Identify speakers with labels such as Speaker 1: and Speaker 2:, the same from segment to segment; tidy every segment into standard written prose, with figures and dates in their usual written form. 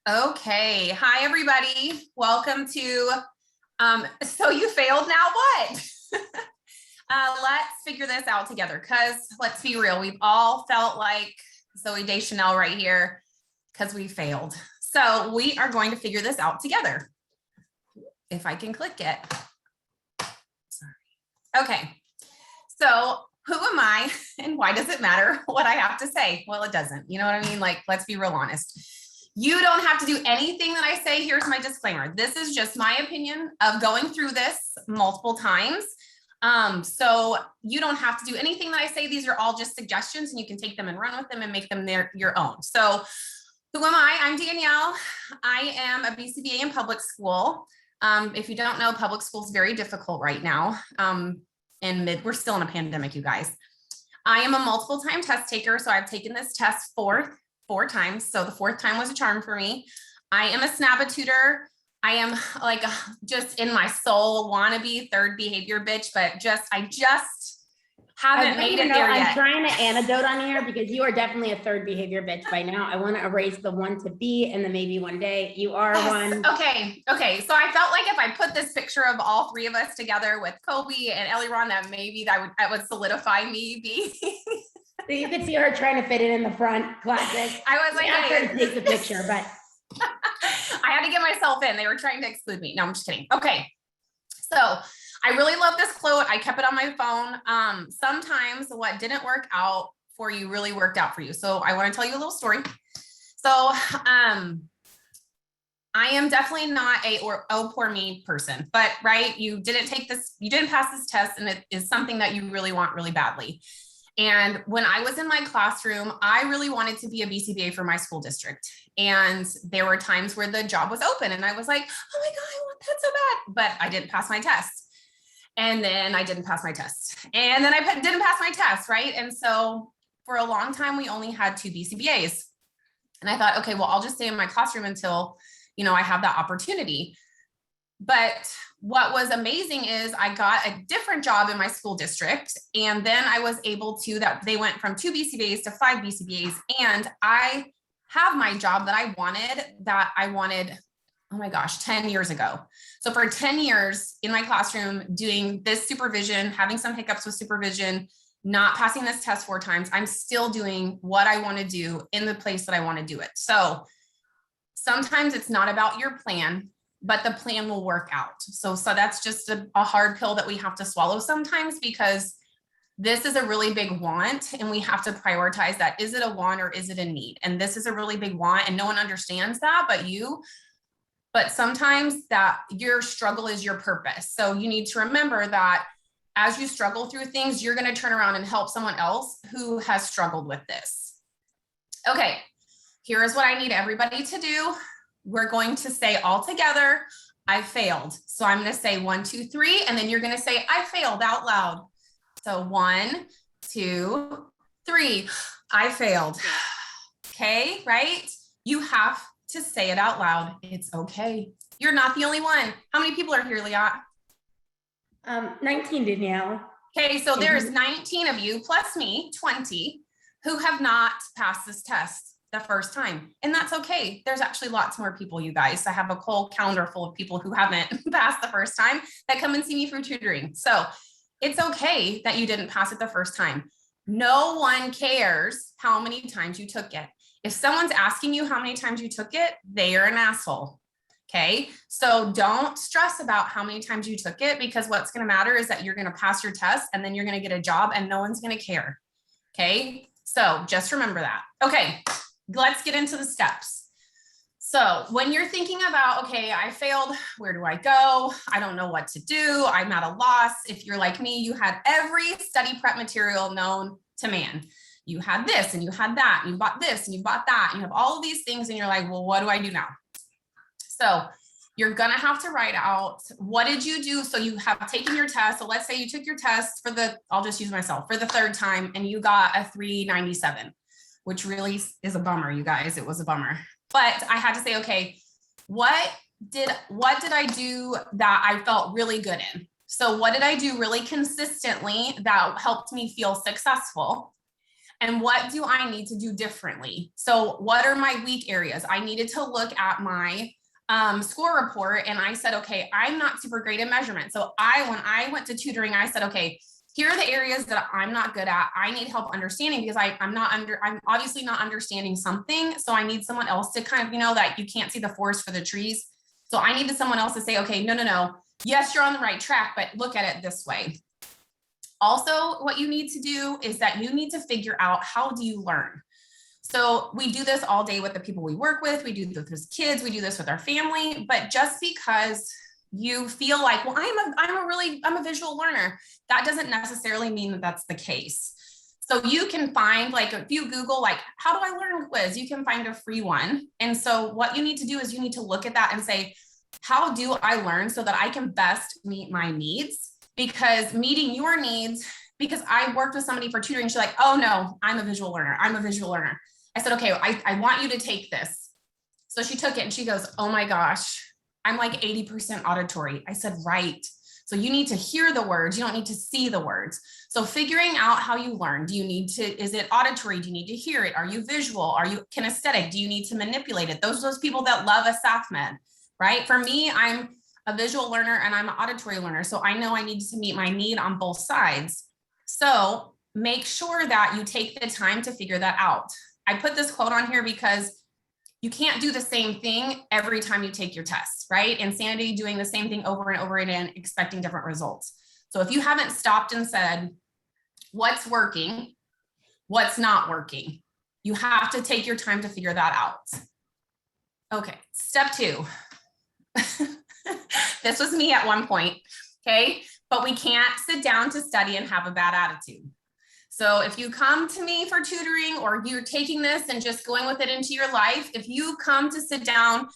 Speaker 1: Okay. Hi, everybody. Welcome to, so you failed, now what? Let's figure this out together because let's be real. We've all felt like Zoe Deschanel right here because we failed. So we are going to figure this out together. If I can click it. Sorry. Okay. So who am I and why does it matter what I have to say? Well, it doesn't. You know what I mean? Like, let's be real honest. You don't have to do anything that I say. Here's my disclaimer. This is just my opinion of going through this multiple times. So you don't have to do anything that I say. These are all just suggestions and you can take them and run with them and make them your own. So who am I? I'm Danielle. I am a BCBA in public school. If you don't know, public school is very difficult right now. We're still in a pandemic, you guys. I am a multiple time test taker. So I've taken this test four times. So the fourth time was a charm for me. I am a snabba-tutor. I am like just in my soul wannabe third behavior bitch, but I just haven't made it there yet.
Speaker 2: I'm trying to antidote on here because you are definitely a third behavior bitch by now. I want to erase the one to be and the maybe one day. You are one.
Speaker 1: Okay. So I felt like if I put this picture of all three of us together with Kobe and Ellie Ron, that maybe that would solidify me being.
Speaker 2: So you could see her trying to fit it in the front. Classic.
Speaker 1: I was like,
Speaker 2: I tried to take the picture, but
Speaker 1: I had to get myself in. They were trying to exclude me. No, I'm just kidding. Okay. So I really love this quote. I kept it on my phone. Sometimes what didn't work out for you really worked out for you. So I want to tell you a little story. So I am definitely not a poor me person, but right. You didn't pass this test and it is something that you really want really badly. And when I was in my classroom, I really wanted to be a BCBA for my school district. And there were times where the job was open and I was like, oh my God, I want that so bad, but I didn't pass my test. And then I didn't pass my test. And then I didn't pass my test, right? And so for a long time, we only had 2 BCBAs. And I thought, okay, well, I'll just stay in my classroom until, I have that opportunity. But what was amazing is I got a different job in my school district. And then I was able to, they went from 2 BCBAs to 5 BCBAs. And I have my job that I wanted, oh my gosh, 10 years ago. So for 10 years in my classroom, doing this supervision, having some hiccups with supervision, not passing this test 4 times, I'm still doing what I want to do in the place that I want to do it. So sometimes it's not about your plan, but the plan will work out. So that's just a hard pill that we have to swallow sometimes because this is a really big want and we have to prioritize that. Is it a want or is it a need? And this is a really big want and no one understands that but sometimes that your struggle is your purpose. So you need to remember that as you struggle through things, you're going to turn around and help someone else who has struggled with this. Okay, here is what I need everybody to do. We're going to say all together, I failed. So I'm going to say 1, 2, 3, and then you're going to say, I failed out loud. So 1, 2, 3, I failed. Okay, right? You have to say it out loud. It's okay. You're not the only one. How many people are here, Liat?
Speaker 2: 19, Danielle.
Speaker 1: Okay, so there's 19 of you plus me, 20, who have not passed this test the first time. And that's okay. There's actually lots more people, you guys. I have a whole calendar full of people who haven't passed the first time that come and see me for tutoring. So it's okay that you didn't pass it the first time. No one cares how many times you took it. If someone's asking you how many times you took it, they are an asshole. Okay. So don't stress about how many times you took it because what's going to matter is that you're going to pass your test and then you're going to get a job and no one's going to care. Okay. So just remember that. Okay. Let's get into the steps. So when you're thinking about, okay, I failed, where do I go? I don't know what to do. I'm at a loss. If you're like me, you had every study prep material known to man. You had this and you had that, and you bought this and you bought that. And you have all of these things and you're like, well, what do I do now? So you're going to have to write out, what did you do? So you have taken your test. So let's say you took your test I'll just use myself for the 3rd time and you got a 397. Which really is a bummer, you guys. It was a bummer. But I had to say, okay, what did I do that I felt really good in? So what did I do really consistently that helped me feel successful? And what do I need to do differently? So what are my weak areas? I needed to look at my score report, and I said, okay, I'm not super great at measurement. So when I went to tutoring, I said, okay, here are the areas that I'm not good at. I need help understanding because I'm obviously not understanding something. So I need someone else to kind of, that you can't see the forest for the trees. So I needed someone else to say, okay, no. Yes, you're on the right track, but look at it this way. Also, what you need to do is that you need to figure out, how do you learn? So we do this all day with the people we work with. We do this with kids. We do this with our family. But just because you feel like, well, I'm a visual learner, that doesn't necessarily mean that that's the case. So you can find, like, if you Google, like, how do I learn quiz, you can find a free one. And so what you need to do is you need to look at that and say, how do I learn so that I can best meet my needs? Because meeting your needs, because I worked with somebody for tutoring, she's like, oh no, I'm a visual learner. I said, okay, I want you to take this. So she took it and she goes, oh my gosh, I'm like 80% auditory. I said, right. So you need to hear the words. You don't need to see the words. So figuring out how you learn, is it auditory? Do you need to hear it? Are you visual? Are you kinesthetic? Do you need to manipulate it? Those people that love a SAFMED, right? For me, I'm a visual learner and I'm an auditory learner. So I know I need to meet my need on both sides. So make sure that you take the time to figure that out. I put this quote on here because you can't do the same thing every time you take your test, right? Insanity, doing the same thing over and over again, expecting different results. So if you haven't stopped and said, what's working, what's not working, you have to take your time to figure that out. Okay, step 2. This was me at one point, okay? But we can't sit down to study and have a bad attitude. So if you come to me for tutoring, or you're taking this and just going with it into your life, if you come to sit down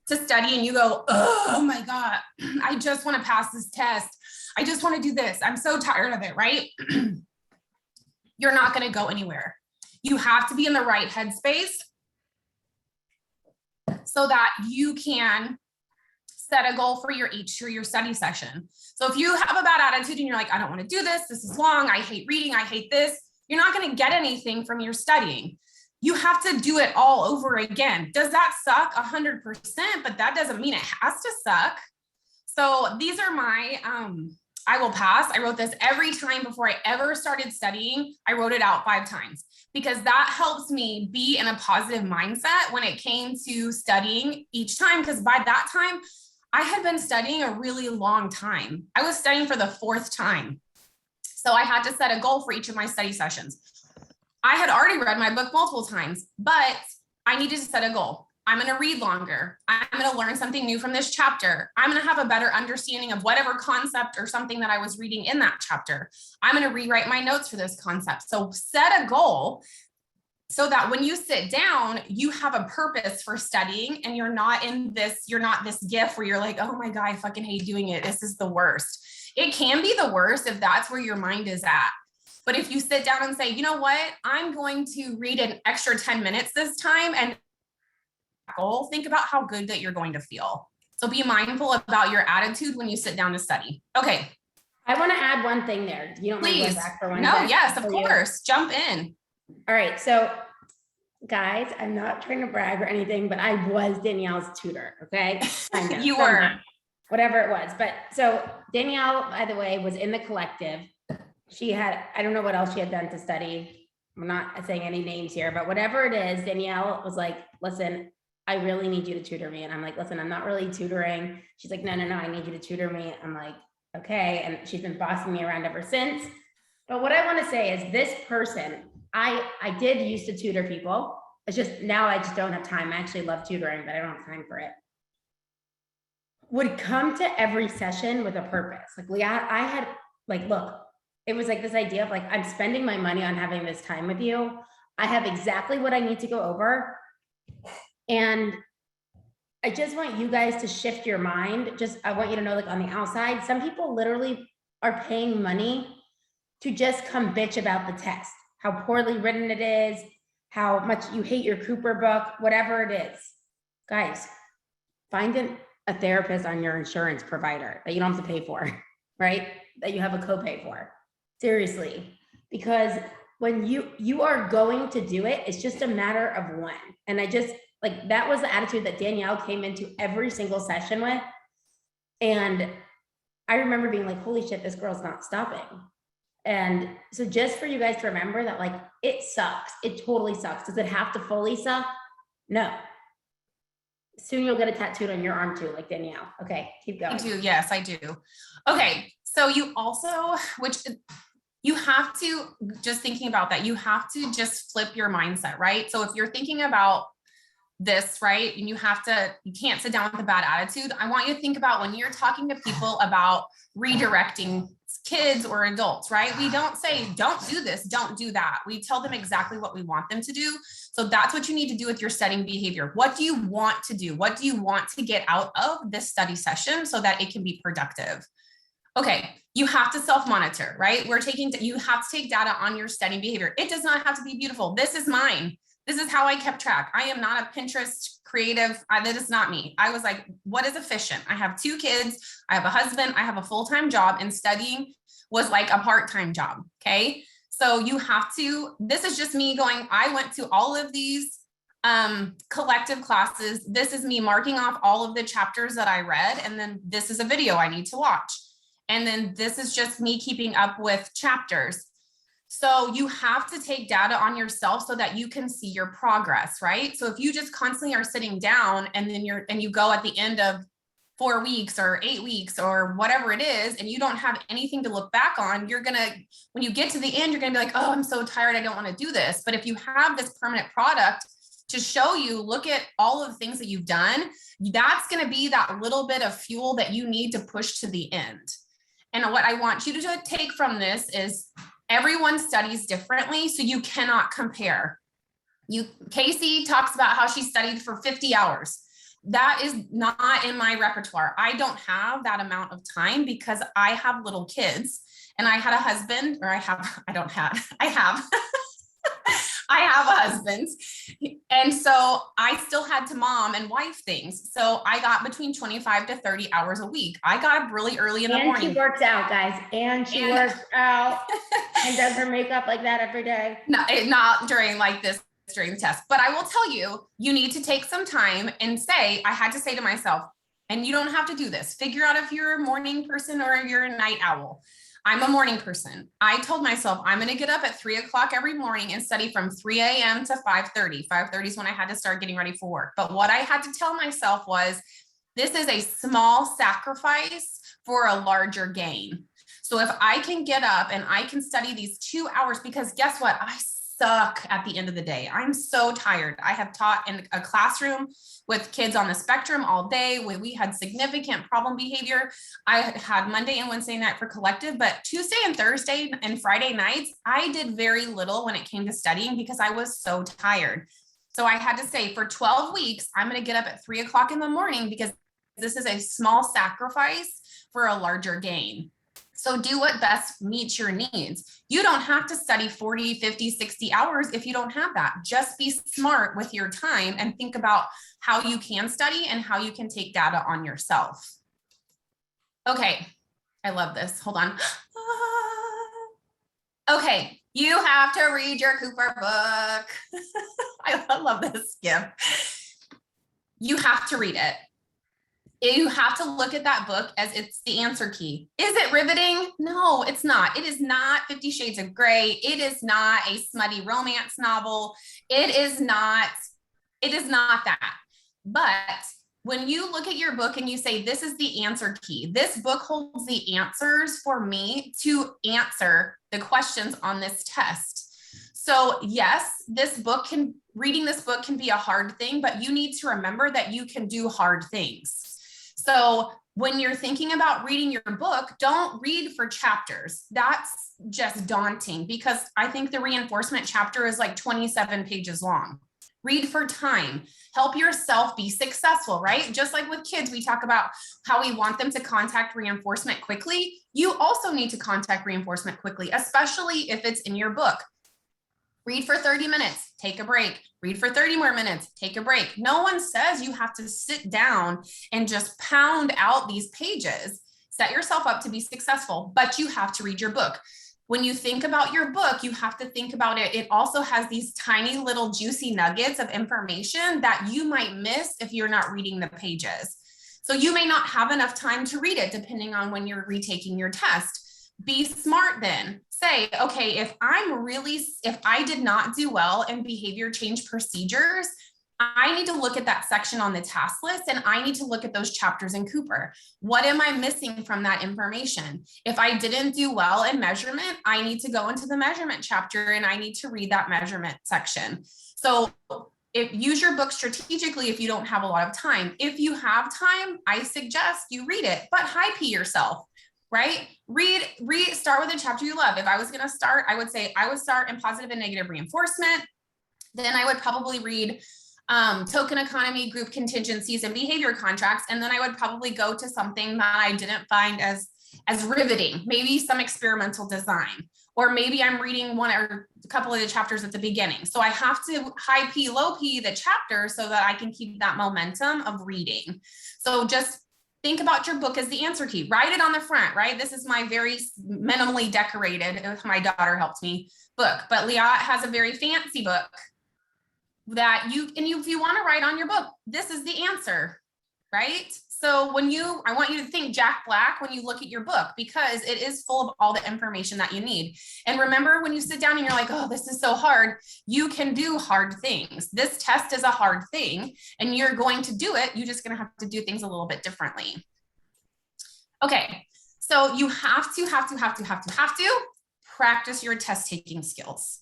Speaker 1: to study and you go, oh my God, I just want to pass this test. I just want to do this. I'm so tired of it, right? You're not going to go anywhere. You have to be in the right headspace so that you can set a goal for your study session. So if you have a bad attitude and you're like, I don't want to do this, this is long, I hate reading, I hate this, you're not going to get anything from your studying. You have to do it all over again. Does that suck? 100%, but that doesn't mean it has to suck. So these are my, I will pass. I wrote this every time before I ever started studying. I wrote it out 5 times because that helps me be in a positive mindset when it came to studying each time. Because by that time, I had been studying a really long time. I was studying for the 4th time. So I had to set a goal for each of my study sessions. I had already read my book multiple times, but I needed to set a goal. I'm going to read longer. I'm going to learn something new from this chapter. I'm going to have a better understanding of whatever concept or something that I was reading in that chapter. I'm going to rewrite my notes for this concept. So set a goal so that when you sit down, you have a purpose for studying, and you're not this gift where you're like, oh my God, I fucking hate doing it. This is the worst. It can be the worst if that's where your mind is at. But if you sit down and say, you know what, I'm going to read an extra 10 minutes this time, and goal, think about how good that you're going to feel. So be mindful about your attitude when you sit down to study. Okay.
Speaker 2: I want to add one thing there. You don't mind going back for one?
Speaker 1: No, yes, of course. Jump in.
Speaker 2: All right. So guys, I'm not trying to brag or anything, but I was Danielle's tutor. Okay.
Speaker 1: You were.
Speaker 2: Whatever it was. But so Danielle, by the way, was in the collective. She had, I don't know what else she had done to study. I'm not saying any names here, but whatever it is, Danielle was like, listen, I really need you to tutor me. And I'm like, listen, I'm not really tutoring. She's like, no, I need you to tutor me. I'm like, okay. And she's been bossing me around ever since. But what I want to say is this person, I did used to tutor people. It's just now I just don't have time. I actually love tutoring, but I don't have time for it. Would come to every session with a purpose. Like I had like, look, it was like this idea of like, I'm spending my money on having this time with you. I have exactly what I need to go over. And I just want you guys to shift your mind. I want you to know, like on the outside, some people literally are paying money to just come bitch about the test, how poorly written it is, how much you hate your Cooper book, whatever it is. Guys, find a therapist on your insurance provider that you don't have to pay for, right? That you have a copay for. Seriously, because when you are going to do it, it's just a matter of when. And I just, like, that was the attitude that Danielle came into every single session with. And I remember being like, holy shit, this girl's not stopping. And so just for you guys to remember that, like, it sucks. It totally sucks. Does it have to fully suck? No. Soon you'll get a tattooed on your arm too, like Danielle. Okay, keep going.
Speaker 1: I do. Yes, I do. Okay. So you also, which you have to, just thinking about that, you have to just flip your mindset, right? So if you're thinking about this, right, and you can't sit down with a bad attitude. I want you to think about when you're talking to people about redirecting kids or adults, right? We don't say, don't do this, don't do that. We tell them exactly what we want them to do. So that's what you need to do with your studying behavior. What do you want to do? What do you want to get out of this study session so that it can be productive? Okay, you have to self-monitor, right? You have to take data on your studying behavior. It does not have to be beautiful. This is mine. This is how I kept track. I am not a Pinterest creative. That is not me. I was like, what is efficient? I have 2 kids. I have a husband. I have a full-time job, and studying was like a part-time job. Okay. So you have to, this is just me going, I went to all of these collective classes. This is me marking off all of the chapters that I read. And then this is a video I need to watch. And then this is just me keeping up with chapters. So you have to take data on yourself so that you can see your progress, right? So if you just constantly are sitting down and then you go at the end of 4 weeks or 8 weeks or whatever it is, and you don't have anything to look back on, when you get to the end, you're gonna be like, oh, I'm so tired, I don't want to do this. But if you have this permanent product to show you, look at all of the things that you've done, that's gonna be that little bit of fuel that you need to push to the end. And what I want you to take from this is everyone studies differently, so you cannot compare. Casey talks about how she studied for 50 hours. That is not in my repertoire. I don't have that amount of time because I have little kids and I had a husband, or I have I have a husband. And so I still had to mom and wife things. So I got between 25 to 30 hours a week. I got up really early in the morning.
Speaker 2: And she works out, guys. And she works out and does her makeup like that every day.
Speaker 1: No, not during during the test. But I will tell you, you need to take some time and I had to say to myself, and you don't have to do this, figure out if you're a morning person or you're a night owl. I'm a morning person. I told myself I'm going to get up at 3 o'clock every morning and study from 3 a.m. to 5:30. 5:30 is when I had to start getting ready for work. But what I had to tell myself was, this is a small sacrifice for a larger gain. So if I can get up and I can study these 2 hours, because guess what? I suck at the end of the day. I'm so tired. I have taught in a classroom with kids on the spectrum all day. We had significant problem behavior. I had Monday and Wednesday night for collective, but Tuesday and Thursday and Friday nights, I did very little when it came to studying because I was so tired. So I had to say, for 12 weeks, I'm going to get up at 3 o'clock in the morning because this is a small sacrifice for a larger gain. So do what best meets your needs. You don't have to study 40, 50, 60 hours if you don't have that. Just be smart with your time and think about how you can study and how you can take data on yourself. Okay, I love this. Hold on. Okay, you have to read your Cooper book. I love this gift. You have to read it. You have to look at that book as it's the answer key. Is it riveting? No, it's not. It is not 50 Shades of Grey. It is not a smutty romance novel. It is not that. But when you look at your book and you say, this is the answer key, this book holds the answers for me to answer the questions on this test. So yes, reading this book can be a hard thing, but you need to remember that you can do hard things. So when you're thinking about reading your book, don't read for chapters. That's just daunting because I think the reinforcement chapter is like 27 pages long. Read for time. Help yourself be successful, right? Just like with kids, we talk about how we want them to contact reinforcement quickly. You also need to contact reinforcement quickly, especially if it's in your book. Read for 30 minutes, take a break. Read for 30 more minutes, take a break. No one says you have to sit down and just pound out these pages. Set yourself up to be successful, but you have to read your book. when you think about your book, you have to think about it. It also has these tiny little juicy nuggets of information that you might miss if you're not reading the pages. So you may not have enough time to read it depending on when you're retaking your test. Be smart then. Say, okay, if I did not do well in behavior change procedures, I need to look at that section on the task list and I need to look at those chapters in Cooper. What am I missing from that information? If I didn't do well in measurement, I need to go into the measurement chapter and I need to read that measurement section. So use your book strategically if you don't have a lot of time. If you have time, I suggest you read it, but high P yourself, right? Start with a chapter you love. If I was going to start, I would say I would start in positive and negative reinforcement. Then I would probably read token economy, group contingencies, and behavior contracts. And then I would probably go to something that I didn't find as riveting, maybe some experimental design, or maybe I'm reading one or a couple of the chapters at the beginning. So I have to high P, low P the chapter so that I can keep that momentum of reading. So just think about your book as the answer key. Write it on the front, right? This is my very minimally decorated, my daughter helped me, book, but Liat has a very fancy book that if you want to write on your book, this is the answer, right? So I want you to think Jack Black when you look at your book, because it is full of all the information that you need. And remember, when you sit down and you're like, oh, this is so hard, you can do hard things. This test is a hard thing and you're going to do it. You're just going to have to do things a little bit differently. Okay. So you have to practice your test taking skills.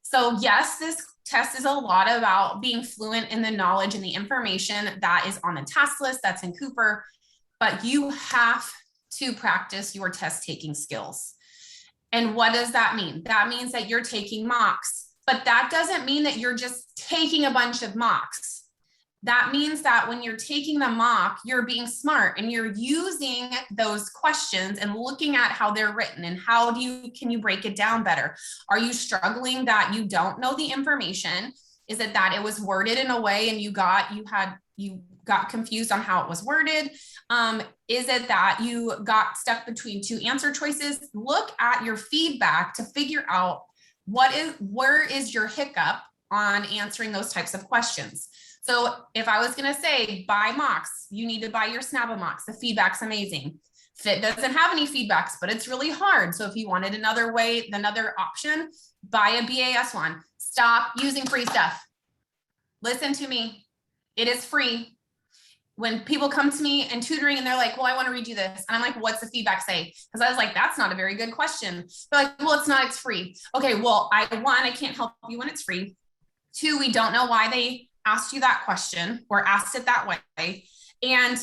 Speaker 1: So yes, this test is a lot about being fluent in the knowledge and the information that is on the task list, that's in Cooper, but you have to practice your test taking skills. And what does that mean? That means that you're taking mocks, but that doesn't mean that you're just taking a bunch of mocks. That means that when you're taking the mock, you're being smart and you're using those questions and looking at how they're written and can you break it down better? Are you struggling that you don't know the information? Is it that it was worded in a way and you got confused on how it was worded? Is it that you got stuck between two answer choices? Look at your feedback to figure out where is your hiccup on answering those types of questions. So if I was going to say buy mocks, you need to buy your Snabba mocks. The feedback's amazing. Fit doesn't have any feedbacks, but it's really hard. So if you wanted another option, buy a BAS one. Stop using free stuff. Listen to me. It is free. When people come to me and tutoring and they're like, well, I want to redo this. And I'm like, what's the feedback say? Because I was like, that's not a very good question. They're like, well, it's free. Okay, well, I can't help you when it's free. 2, we don't know why they asked you that question or asked it that way. And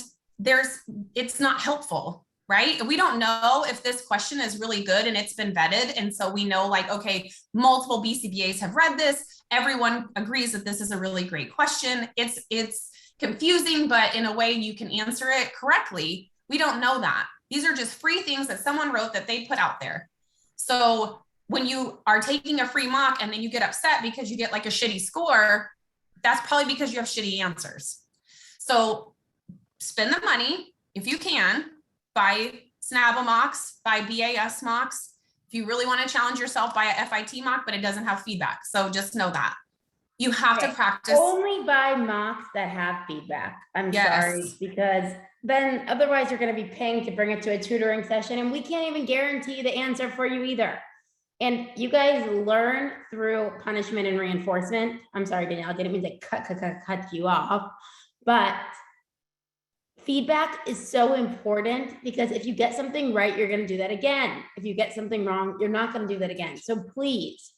Speaker 1: it's not helpful, right? We don't know if this question is really good and it's been vetted. And so we know like, okay, multiple BCBAs have read this. Everyone agrees that this is a really great question. It's confusing, but in a way you can answer it correctly. We don't know that. These are just free things that someone wrote that they put out there. So when you are taking a free mock and then you get upset because you get like a shitty score, that's probably because you have shitty answers. So spend the money if you can, buy Snabba mocks, buy BAS mocks. If you really want to challenge yourself, buy a FIT mock, but it doesn't have feedback. So just know that you have to practice.
Speaker 2: Only buy mocks that have feedback. I'm sorry, because then otherwise you're going to be paying to bring it to a tutoring session and we can't even guarantee the answer for you either. And you guys learn through punishment and reinforcement. I'm sorry, Danielle, I didn't mean to cut you off, but feedback is so important because if you get something right, you're going to do that again. If you get something wrong, you're not going to do that again. So please,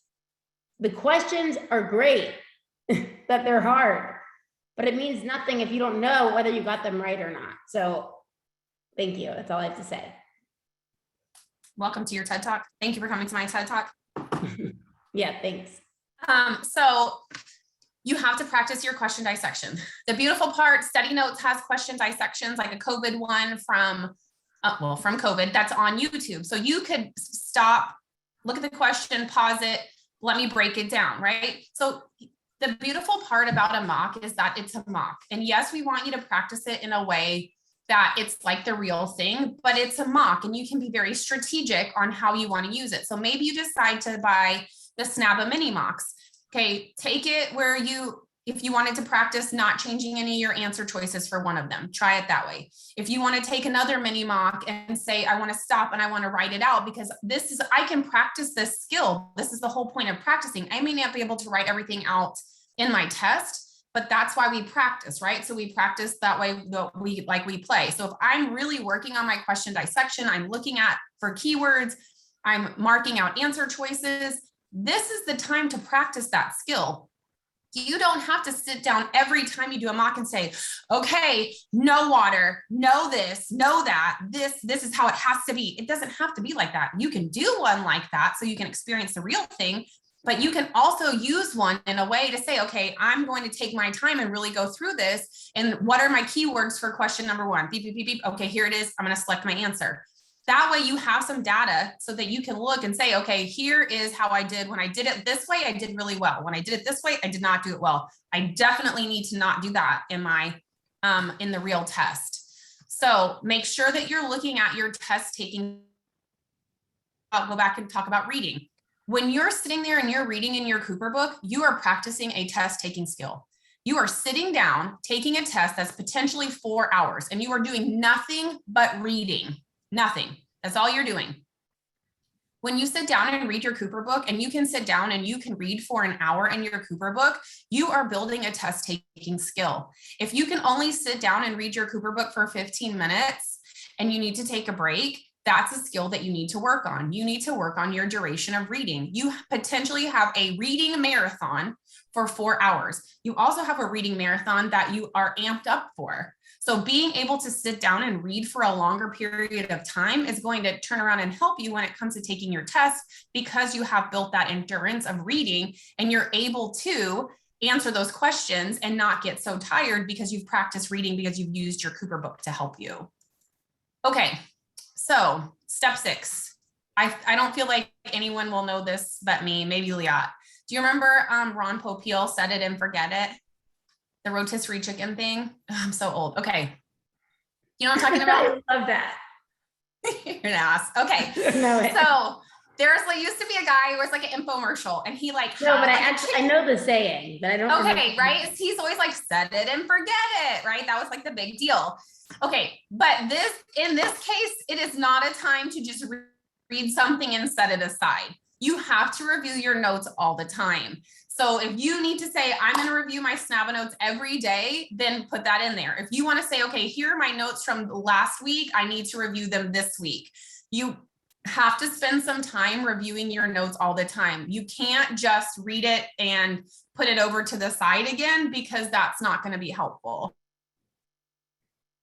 Speaker 2: the questions are great, that they're hard, but it means nothing if you don't know whether you got them right or not. So thank you. That's all I have to say.
Speaker 1: Welcome to your TED Talk. Thank you for coming to my TED Talk.
Speaker 2: Yeah, thanks.
Speaker 1: So you have to practice your question dissection. The beautiful part, Study Notes has question dissections like a COVID one from COVID that's on YouTube. So you could stop, look at the question, pause it, let me break it down, right? So the beautiful part about a mock is that it's a mock. And yes, we want you to practice it in a way that it's like the real thing, but it's a mock and you can be very strategic on how you want to use it. So maybe you decide to buy the SNABA mini mocks. Okay, take it where if you wanted to practice not changing any of your answer choices for one of them, try it that way. If you want to take another mini mock and say, I want to stop and I want to write it out because I can practice this skill. This is the whole point of practicing. I may not be able to write everything out in my test, but that's why we practice, right? So we practice that way, we play. So if I'm really working on my question dissection, I'm looking at for keywords, I'm marking out answer choices. This is the time to practice that skill. You don't have to sit down every time you do a mock and say, okay, no water, no this, no that, this is how it has to be. It doesn't have to be like that. You can do one like that so you can experience the real thing, but you can also use one in a way to say, okay, I'm going to take my time and really go through this. And what are my keywords for question number one? Beep, beep, beep, beep. Okay, here it is. I'm going to select my answer. That way you have some data so that you can look and say, okay, here is how I did. When I did it this way, I did really well. When I did it this way, I did not do it well. I definitely need to not do that in the real test. So make sure that you're looking at your test taking. I'll go back and talk about reading. When you're sitting there and you're reading in your Cooper book, you are practicing a test taking skill. You are sitting down, taking a test that's potentially 4 hours, and you are doing nothing but reading. Nothing. That's all you're doing. When you sit down and read your Cooper book, and you can sit down and you can read for an hour in your Cooper book, you are building a test taking skill. If you can only sit down and read your Cooper book for 15 minutes and you need to take a break, that's a skill that you need to work on. You need to work on your duration of reading. You potentially have a reading marathon for 4 hours. You also have a reading marathon that you are amped up for. So being able to sit down and read for a longer period of time is going to turn around and help you when it comes to taking your test, because you have built that endurance of reading and you're able to answer those questions and not get so tired because you've practiced reading, because you've used your Cooper book to help you. Okay, so step 6. I don't feel like anyone will know this but me, maybe Liat. Do you remember Ron Popeil, set it and forget it? The rotisserie chicken thing. I'm so old. Okay. You know what I'm talking about?
Speaker 2: I love that.
Speaker 1: You're an ass. Okay. So used to be a guy who was like an infomercial, and he like,
Speaker 2: no, but I know the saying, but I don't.
Speaker 1: Okay. Right. He's always like, set it and forget it. Right. That was like the big deal. Okay. But in this case, it is not a time to just read something and set it aside. You have to review your notes all the time. So if you need to say, I'm going to review my SNABA notes every day, then put that in there. If you want to say, okay, here are my notes from last week, I need to review them this week. You have to spend some time reviewing your notes all the time. You can't just read it and put it over to the side again, because that's not going to be helpful.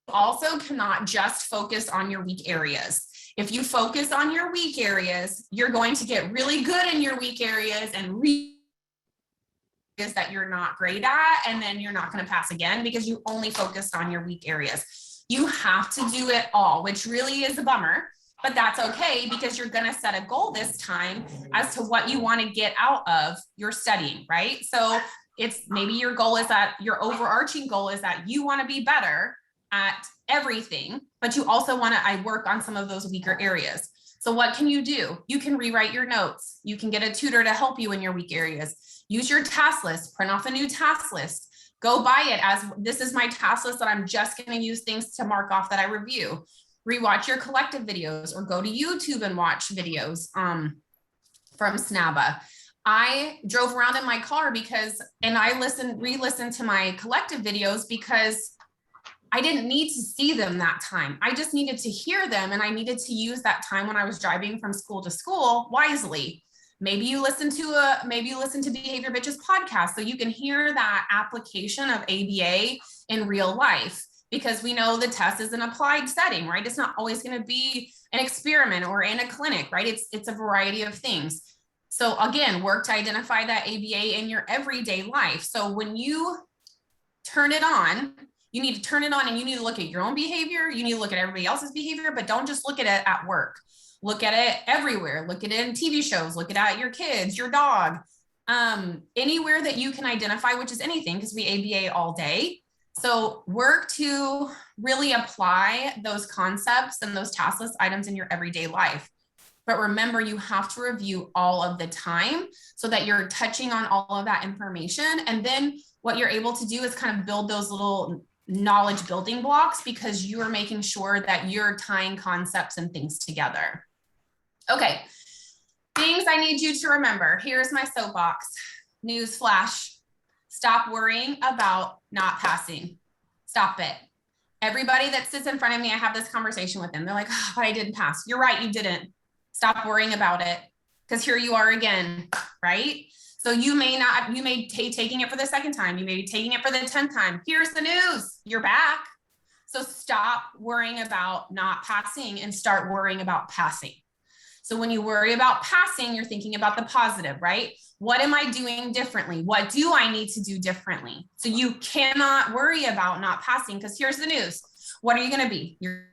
Speaker 1: Also cannot just focus on your weak areas. If you focus on your weak areas, you're going to get really good in your weak areas and that you're not great at, and then you're not going to pass again because you only focused on your weak areas. You have to do it all, which really is a bummer, but that's okay, because you're going to set a goal this time as to what you want to get out of your studying, right? So it's maybe your goal is that your overarching goal is that you want to be better at everything, but you also want to work on some of those weaker areas. So what can you do? You can rewrite your notes. You can get a tutor to help you in your weak areas. Use your task list, print off a new task list. Go by it as, this is my task list that I'm just going to use things to mark off that I review. Rewatch your collective videos, or go to YouTube and watch videos from SNABA. I drove around in my car and I re-listened to my collective videos because I didn't need to see them that time. I just needed to hear them, and I needed to use that time when I was driving from school to school wisely. Maybe you listen to Behavior Bitches podcast so you can hear that application of ABA in real life, because we know the test is an applied setting, right? It's not always going to be an experiment or in a clinic, right? It's a variety of things. So again, work to identify that ABA in your everyday life. So when you turn it on, you need to turn it on, and you need to look at your own behavior. You need to look at everybody else's behavior, but don't just look at it at work. Look at it everywhere. Look at it in TV shows. Look at your kids, your dog, anywhere that you can identify, which is anything, because we ABA all day. So work to really apply those concepts and those task list items in your everyday life. But remember, you have to review all of the time so that you're touching on all of that information. And then what you're able to do is kind of build those little knowledge building blocks, because you are making sure that you're tying concepts and things together. Okay, things I need you to remember. Here's my soapbox. Newsflash. Stop worrying about not passing. Stop it. Everybody that sits in front of me, I have this conversation with them. They're like, oh, but I didn't pass. You're right, you didn't. Stop worrying about it, because here you are again, right? So you may taking it for the second time. You may be taking it for the 10th time. Here's the news, you're back. So stop worrying about not passing and start worrying about passing. So when you worry about passing, you're thinking about the positive, right? What am I doing differently? What do I need to do differently? So you cannot worry about not passing, because here's the news. What are you going to be? You're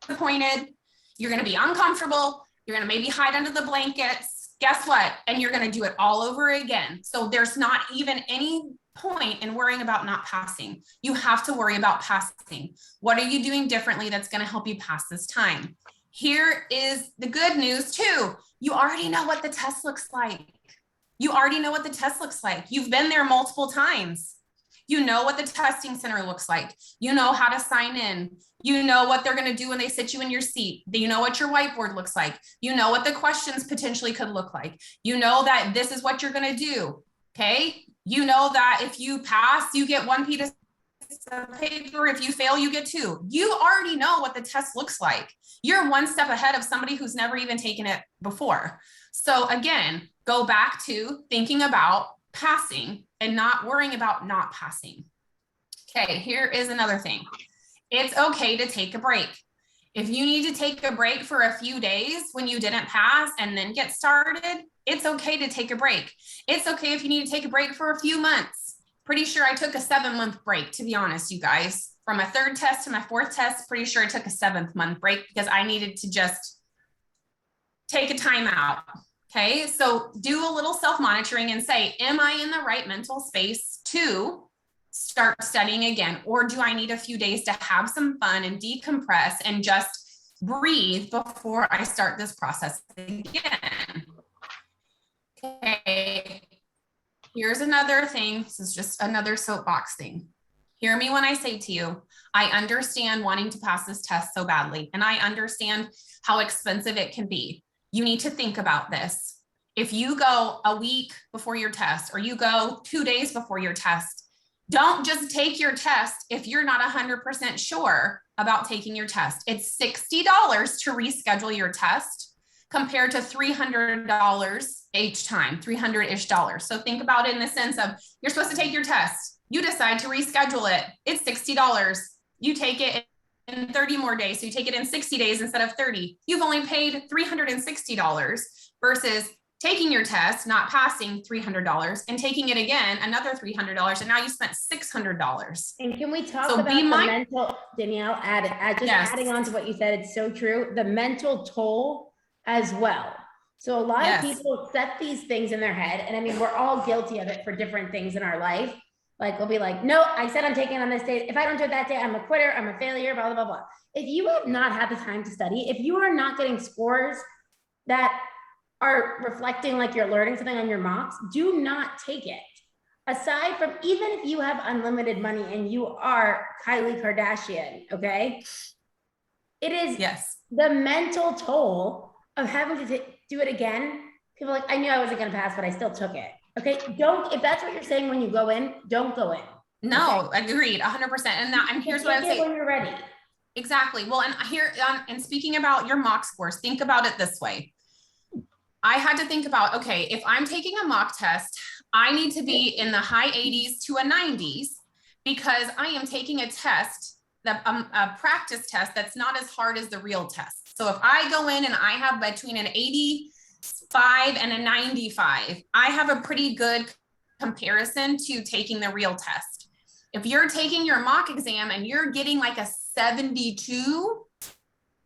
Speaker 1: disappointed. You're going to be uncomfortable. You're going to maybe hide under the blankets. Guess what? And you're going to do it all over again. So there's not even any point in worrying about not passing. You have to worry about passing. What are you doing differently that's going to help you pass this time? Here is the good news too. You already know what the test looks like. You already know what the test looks like. You've been there multiple times. You know what the testing center looks like. You know how to sign in. You know what they're going to do when they sit you in your seat. You know what your whiteboard looks like. You know what the questions potentially could look like. You know that this is what you're going to do. Okay. You know that if you pass, you get 1 piece of paper. If you fail, you get 2. You already know what the test looks like. You're one step ahead of somebody who's never even taken it before. So again, go back to thinking about passing and not worrying about not passing. Okay, here is another thing. It's okay to take a break. If you need to take a break for a few days when you didn't pass and then get started, it's okay to take a break. It's okay if you need to take a break for a few months. Pretty sure I took a 7-month break, to be honest, you guys. From my 3rd test to my 4th test, pretty sure I took a 7th month break because I needed to just take a time out. Okay, so do a little self-monitoring and say, am I in the right mental space to start studying again? Or do I need a few days to have some fun and decompress and just breathe before I start this process again? Okay, here's another thing. This is just another soapbox thing. Hear me when I say to you, I understand wanting to pass this test so badly, and I understand how expensive it can be. You need to think about this. If you go a week before your test, or you go 2 days before your test, don't just take your test if you're not 100% sure about taking your test. It's $60 to reschedule your test compared to $300 each time, $300-ish. So think about it in the sense of, you're supposed to take your test. You decide to reschedule it. It's $60. You take it in 30 more days. So you take it in 60 days instead of 30. You've only paid $360 versus taking your test, not passing, $300, and taking it again, another $300. And now you spent $600.
Speaker 2: And can we talk about the mental, Danielle, adding on to what you said, it's so true, the mental toll as well. So a lot of people set these things in their head. And I mean, we're all guilty of it for different things in our life. Like we'll be like, no, I said I'm taking on this day. If I don't do it that day, I'm a quitter, I'm a failure, blah, blah, blah, blah. If you have not had the time to study, if you are not getting scores that are reflecting like you're learning something on your mocks, do not take it. Aside from, even if you have unlimited money and you are Kylie Kardashian, okay? It is the mental toll of having to do it again. People are like, I knew I wasn't gonna pass, but I still took it. Okay, if that's what you're saying when you go in, don't go in.
Speaker 1: No, okay? Agreed, 100%. And here's what I'm saying.
Speaker 2: When you're ready.
Speaker 1: Exactly. Well, and here, and speaking about your mock scores, think about it this way. I had to think about, okay, if I'm taking a mock test, I need to be in the high 80s to a 90s because I am taking a test, a practice test that's not as hard as the real test. So if I go in and I have between an 85 and a 95, I have a pretty good comparison to taking the real test. If you're taking your mock exam and you're getting like a 72,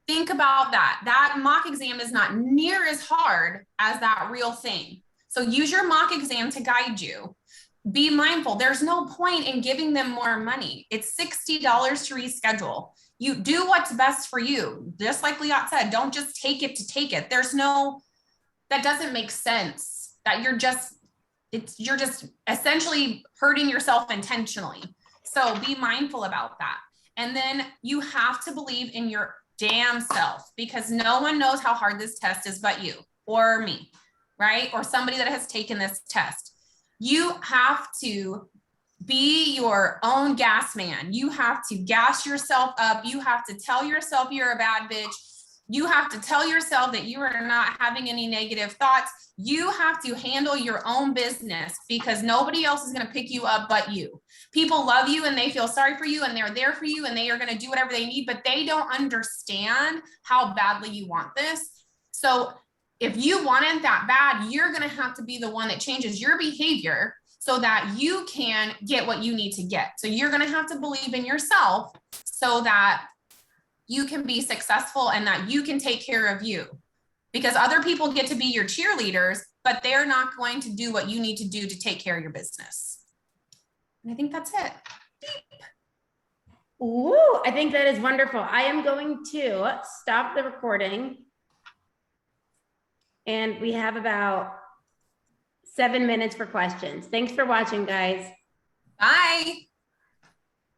Speaker 1: think about that. That mock exam is not near as hard as that real thing. So use your mock exam to guide you. be mindful. There's no point in giving them more money. It's $60 to reschedule. You do what's best for you. Just like Liat said, don't just take it to take it. That doesn't make sense. That you're just essentially hurting yourself intentionally. So be mindful about that. And then you have to believe in your damn self, because no one knows how hard this test is but you or me, right? Or somebody that has taken this test. You have to be your own gas man. You have to gas yourself up. You have to tell yourself you're a bad bitch. You have to tell yourself that you are not having any negative thoughts. You have to handle your own business, because nobody else is going to pick you up but you. People love you and they feel sorry for you and they're there for you and they are going to do whatever they need, but they don't understand how badly you want this. So if you want it that bad, you're going to have to be the one that changes your behavior so that you can get what you need to get. So you're going to have to believe in yourself so that you can be successful and that you can take care of you, because other people get to be your cheerleaders, but they're not going to do what you need to do to take care of your business. And I think that's it.
Speaker 2: Ooh, I think that is wonderful. I am going to stop the recording. And we have about 7 minutes for questions. Thanks for watching, guys.
Speaker 1: Bye.